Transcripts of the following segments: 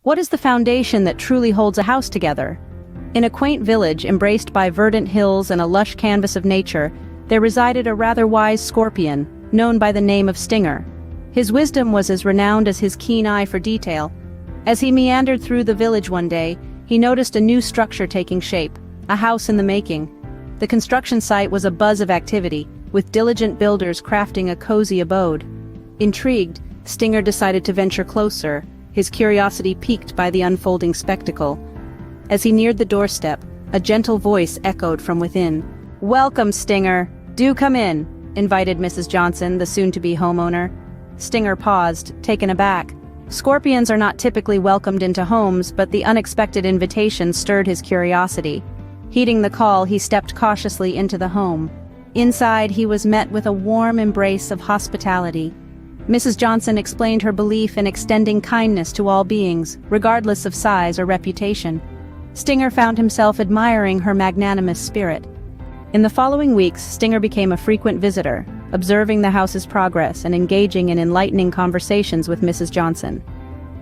What is the foundation that truly holds a house together? In a quaint village embraced by verdant hills and a lush canvas of nature, there resided a rather wise scorpion, known by the name of Stinger. His wisdom was as renowned as his keen eye for detail. As he meandered through the village one day, he noticed a new structure taking shape, a house in the making. The construction site was a buzz of activity, with diligent builders crafting a cozy abode. Intrigued, Stinger decided to venture closer, his curiosity piqued by the unfolding spectacle. As he neared the doorstep, a gentle voice echoed from within. "Welcome, Stinger. Do come in," invited Mrs. Johnson, the soon-to-be homeowner. Stinger paused, taken aback. Scorpions are not typically welcomed into homes, but the unexpected invitation stirred his curiosity. Heeding the call, he stepped cautiously into the home. Inside, he was met with a warm embrace of hospitality. Mrs. Johnson explained her belief in extending kindness to all beings, regardless of size or reputation. Stinger found himself admiring her magnanimous spirit. In the following weeks, Stinger became a frequent visitor, observing the house's progress and engaging in enlightening conversations with Mrs. Johnson.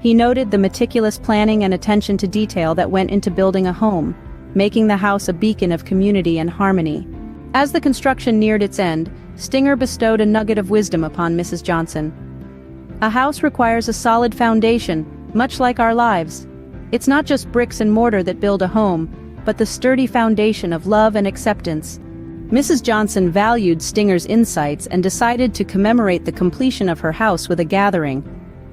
He noted the meticulous planning and attention to detail that went into building a home, making the house a beacon of community and harmony. As the construction neared its end, Stinger bestowed a nugget of wisdom upon Mrs. Johnson. A house requires a solid foundation, much like our lives. It's not just bricks and mortar that build a home, but the sturdy foundation of love and acceptance. Mrs. Johnson valued Stinger's insights and decided to commemorate the completion of her house with a gathering.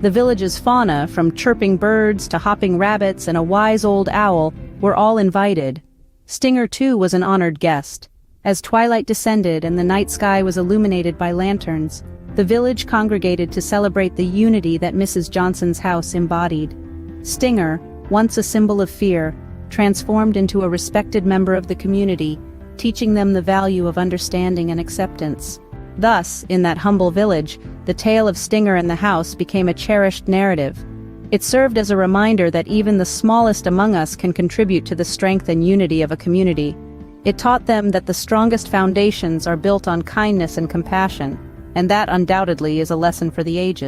The village's fauna, from chirping birds to hopping rabbits and a wise old owl, were all invited. Stinger, too, was an honored guest. As twilight descended and the night sky was illuminated by lanterns, the village congregated to celebrate the unity that Mrs. Johnson's house embodied. Stinger, once a symbol of fear, transformed into a respected member of the community, teaching them the value of understanding and acceptance. Thus, in that humble village, the tale of Stinger and the house became a cherished narrative. It served as a reminder that even the smallest among us can contribute to the strength and unity of a community. It taught them that the strongest foundations are built on kindness and compassion, and that undoubtedly is a lesson for the ages.